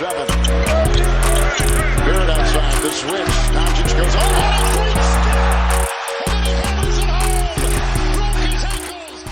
7. Beard outside, the switch. Doncic goes, oh, what a great stop! And then he hammers it home! Broke his ankles!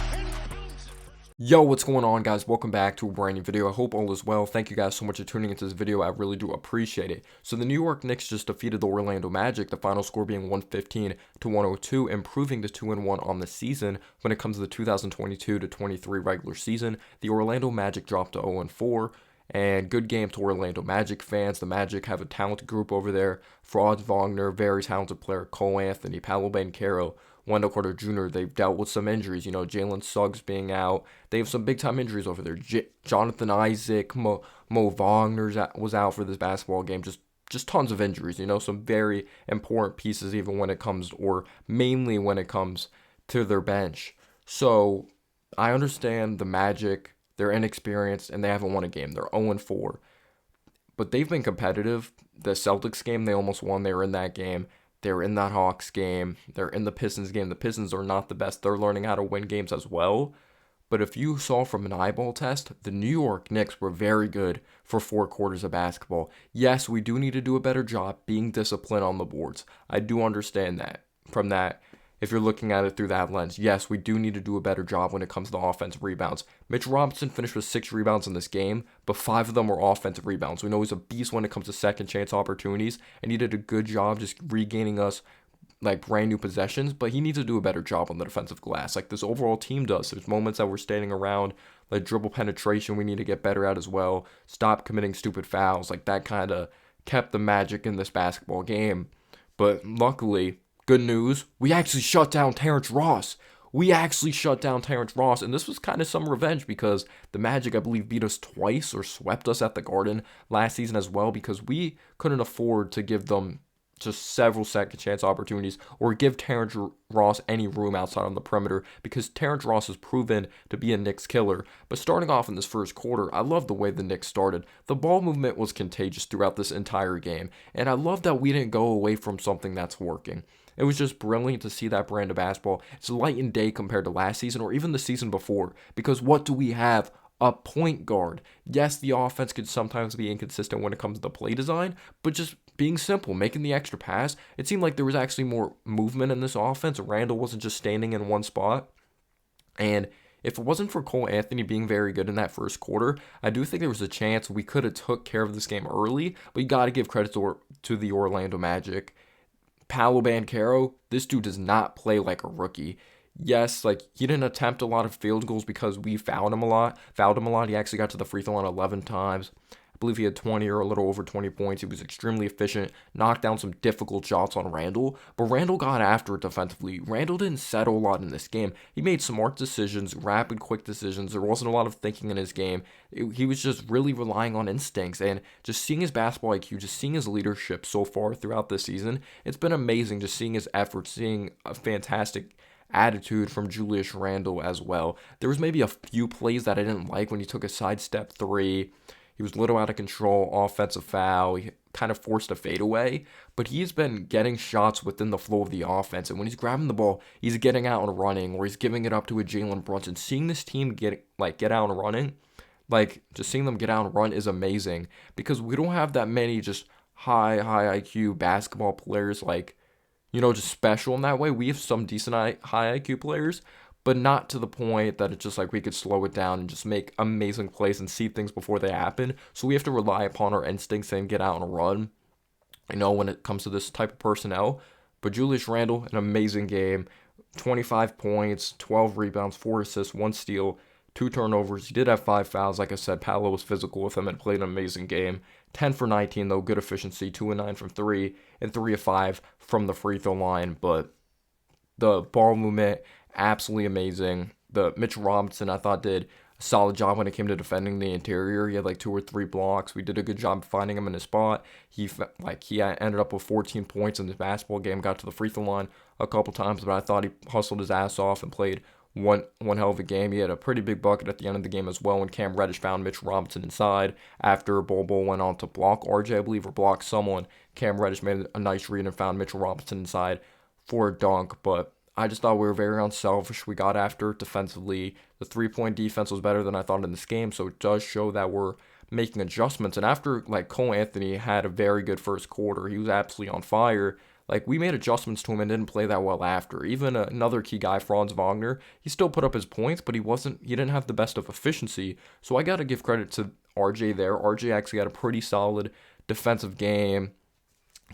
Yo, what's going on, guys? Welcome back to a brand new video. I hope all is well. Thank you guys so much for tuning into this video. I really do appreciate it. So the New York Knicks just defeated the Orlando Magic, the final score being 115-102, improving to 2-1 on the season. When it comes to the 2022-23 regular season, the Orlando Magic dropped to 0-4. And good game to Orlando Magic fans. The Magic have a talented group over there. Franz Wagner, very talented player. Cole Anthony, Paolo Banchero, Wendell Carter Jr. They've dealt with some injuries. You know, Jalen Suggs being out. They have some big-time injuries over there. Jonathan Isaac, Mo Wagner was out for this basketball game. Just tons of injuries. You know, some very important pieces even when it comes, or mainly when it comes to their bench. So I understand the Magic. They're inexperienced, and they haven't won a game. They're 0-4. But they've been competitive. The Celtics game, they almost won. They were in that game. They were in that Hawks game. They're in the Pistons game. The Pistons are not the best. They're learning how to win games as well. But if you saw from an eyeball test, the New York Knicks were very good for 4 quarters of basketball. Yes, we do need to do a better job being disciplined on the boards. I do understand that. From that, if you're looking at it through that lens, yes, we do need to do a better job when it comes to offensive rebounds. Mitch Robinson finished with 6 rebounds in this game, but 5 of them were offensive rebounds. We know he's a beast when it comes to second chance opportunities, and he did a good job just regaining us like brand new possessions, but he needs to do a better job on the defensive glass like this overall team does. There's moments that we're standing around, like dribble penetration we need to get better at as well. Stop committing stupid fouls. Like that kind of kept the Magic in this basketball game. But luckily, good news, we actually shut down Terrence Ross. And this was kind of some revenge because the Magic, I believe, beat us twice or swept us at the Garden last season as well because we couldn't afford to give them just several second chance opportunities or give Terrence Ross any room outside on the perimeter because Terrence Ross has proven to be a Knicks killer. But starting off in this first quarter, I love the way the Knicks started. The ball movement was contagious throughout this entire game, and I love that we didn't go away from something that's working. It was just brilliant to see that brand of basketball. It's light and day compared to last season or even the season before because what do we have? A point guard. Yes, the offense could sometimes be inconsistent when it comes to the play design, but just being simple, making the extra pass, it seemed like there was actually more movement in this offense. Randall wasn't just standing in one spot. And if it wasn't for Cole Anthony being very good in that first quarter, I do think there was a chance we could have took care of this game early, but you got to give credit to the Orlando Magic. Paolo Banchero, this dude does not play like a rookie. Yes, like he didn't attempt a lot of field goals because we fouled him a lot. He actually got to the free throw line 11 times. I believe he had 20 or a little over 20 points. He was extremely efficient, knocked down some difficult shots on Randall, but Randall got after it defensively. Randall didn't settle a lot in this game. He made smart decisions, rapid, quick decisions. There wasn't a lot of thinking in his game. He was just really relying on instincts, and just seeing his basketball IQ, just seeing his leadership so far throughout this season, it's been amazing just seeing his efforts, seeing a fantastic attitude from Julius Randle as well. There was maybe a few plays that I didn't like when he took a sidestep 3. He was a little out of control, offensive foul. He kind of forced a fadeaway, but he's been getting shots within the flow of the offense. And when he's grabbing the ball, he's getting out and running, or he's giving it up to a Jalen Brunson. Seeing this team get out and running, just seeing them get out and run is amazing because we don't have that many just high IQ basketball players just special in that way. We have some decent high IQ players, but not to the point that it's just like we could slow it down and just make amazing plays and see things before they happen. So we have to rely upon our instincts and get out and run, when it comes to this type of personnel. But Julius Randle, an amazing game. 25 points, 12 rebounds, 4 assists, 1 steal, 2 turnovers. He did have 5 fouls. Like I said, Paolo was physical with him and played an amazing game. 10 for 19, though, good efficiency. 2 and 9 from 3, and 3 of 5 from the free throw line. But the ball movement, absolutely amazing. The Mitch Robinson, I thought, did a solid job when it came to defending the interior. He had 2 or 3 blocks. We did a good job finding him in his spot. He ended up with 14 points in this basketball game. Got to the free throw line a couple times, but I thought he hustled his ass off and played one hell of a game. He had a pretty big bucket at the end of the game as well when Cam Reddish found Mitch Robinson inside after Bol went on to block RJ, I believe, or block someone. Cam Reddish made a nice read and found Mitchell Robinson inside for a dunk, but I just thought we were very unselfish. We got after it defensively. The three-point defense was better than I thought in this game, so it does show that we're making adjustments. And after like Cole Anthony had a very good first quarter, he was absolutely on fire. Like we made adjustments to him and didn't play that well after. Even another key guy, Franz Wagner, he still put up his points, but he didn't have the best of efficiency. So I got to give credit to RJ there. RJ actually had a pretty solid defensive game.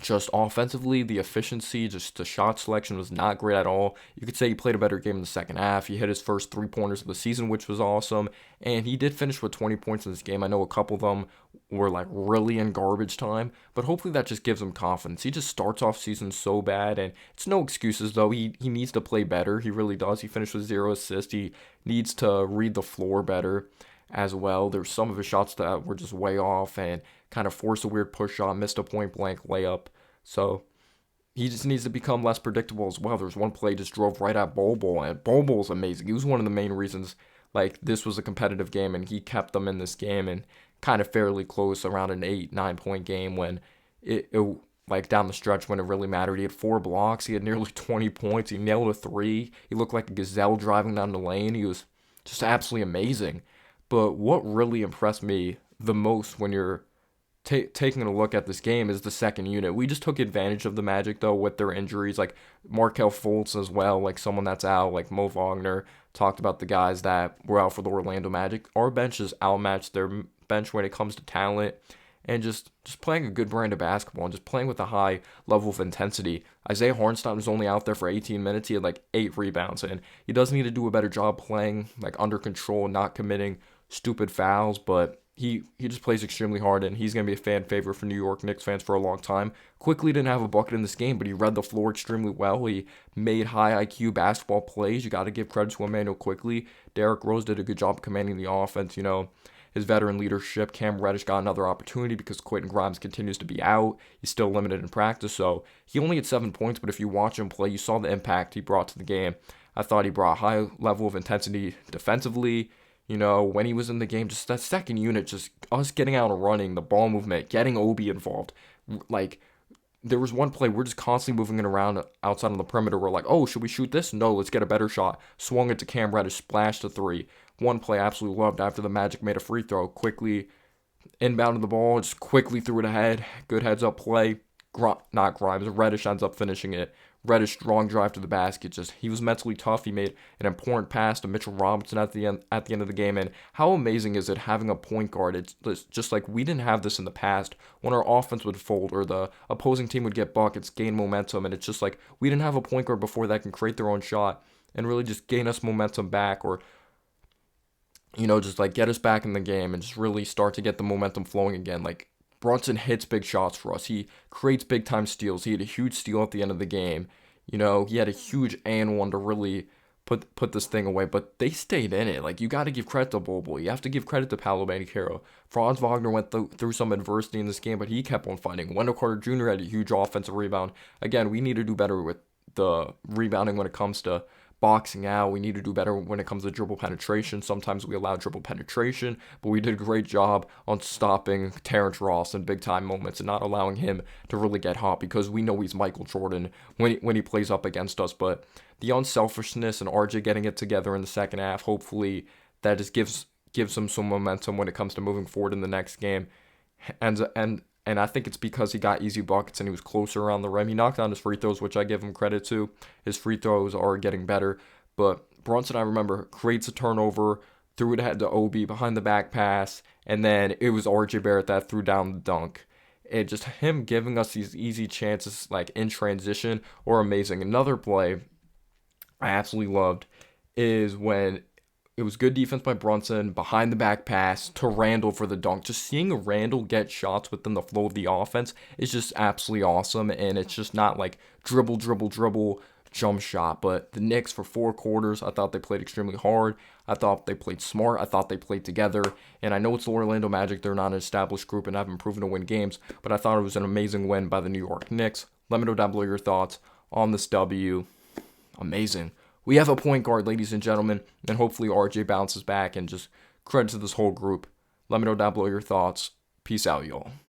Just offensively, the efficiency, just the shot selection was not great at all. You could say he played a better game in the second half. He hit his first 3-pointers of the season, which was awesome. And he did finish with 20 points in this game. I know a couple of them were like really in garbage time, but hopefully that just gives him confidence. He just starts off season so bad, and it's no excuses though. He needs to play better. He really does. He finished with 0 assists. He needs to read the floor better as well. There's some of his shots that were just way off and kind of forced a weird push shot, missed a point blank layup. So he just needs to become less predictable as well. There's one play he just drove right at Bol, and Bol's amazing. He was one of the main reasons like this was a competitive game, and he kept them in this game and kind of fairly close around an 8-9 point game when it like down the stretch when it really mattered. He had 4 blocks. He had nearly 20 points. He nailed a 3. He looked like a gazelle driving down the lane. He was just absolutely amazing. But what really impressed me the most when you're taking a look at this game is the second unit. We just took advantage of the Magic, though, with their injuries, like Markelle Fultz as well, like someone that's out, like Mo Wagner. Talked about the guys that were out for the Orlando Magic. Our bench is outmatched their bench when it comes to talent and just playing a good brand of basketball and just playing with a high level of intensity. Isaiah Hartenstein was only out there for 18 minutes. He had like 8 rebounds, and he does need to do a better job playing like under control and not committing stupid fouls, but he just plays extremely hard, and he's going to be a fan favorite for New York Knicks fans for a long time. Quickly didn't have a bucket in this game, but he read the floor extremely well. He made high IQ basketball plays. You got to give credit to Emmanuel Quickly. Derrick Rose did a good job commanding the offense. His veteran leadership. Cam Reddish got another opportunity because Quentin Grimes continues to be out. He's still limited in practice, so he only had 7 points, but if you watch him play, you saw the impact he brought to the game. I thought he brought a high level of intensity defensively. When he was in the game, just that second unit, just us getting out and running, the ball movement, getting Obi involved. Like, there was one play, we're just constantly moving it around outside on the perimeter. We're like, oh, should we shoot this? No, let's get a better shot. Swung it to Cam Reddish, splashed a 3. One play I absolutely loved after the Magic made a free throw. Quickly inbounded the ball, just quickly threw it ahead. Good heads-up play. Not Grimes, Reddish ends up finishing it. Reddish strong drive to the basket. He was mentally tough. He made an important pass to Mitchell Robinson at the end of the game. And how amazing is it having a point guard? It's just like we didn't have this in the past when our offense would fold or the opposing team would get buckets, gain momentum, and it's just like we didn't have a point guard before that can create their own shot and really just gain us momentum back, or just like get us back in the game and just really start to get the momentum flowing again. Like, Brunson hits big shots for us. He creates big time steals. He had a huge steal at the end of the game. He had a huge and one to really put this thing away, but they stayed in it. Like, you got to give credit to Bol. You have to give credit to Paolo Banchero. Franz Wagner went through some adversity in this game, but he kept on fighting. Wendell Carter Jr. had a huge offensive rebound. Again, we need to do better with the rebounding when it comes to boxing out. We need to do better when it comes to dribble penetration. Sometimes we allow dribble penetration, but we did a great job on stopping Terrence Ross in big time moments and not allowing him to really get hot, because we know he's Michael Jordan when he plays up against us. But the unselfishness and RJ getting it together in the second half, hopefully that just gives him some momentum when it comes to moving forward in the next game. And I think it's because he got easy buckets and he was closer around the rim. He knocked down his free throws, which I give him credit to. His free throws are getting better. But Brunson, I remember, creates a turnover, threw it ahead to Obi, behind the back pass, and then it was RJ Barrett that threw down the dunk. And just him giving us these easy chances, like in transition, or amazing. Another play I absolutely loved is when it was good defense by Brunson, behind the back pass to Randall for the dunk. Just seeing Randall get shots within the flow of the offense is just absolutely awesome, and it's just not like dribble, jump shot. But the Knicks, for 4 quarters, I thought they played extremely hard. I thought they played smart. I thought they played together. And I know it's the Orlando Magic. They're not an established group and haven't proven to win games, but I thought it was an amazing win by the New York Knicks. Let me know down below your thoughts on this W. Amazing. We have a point guard, ladies and gentlemen, and hopefully RJ bounces back, and just credit to this whole group. Let me know down below your thoughts. Peace out, y'all.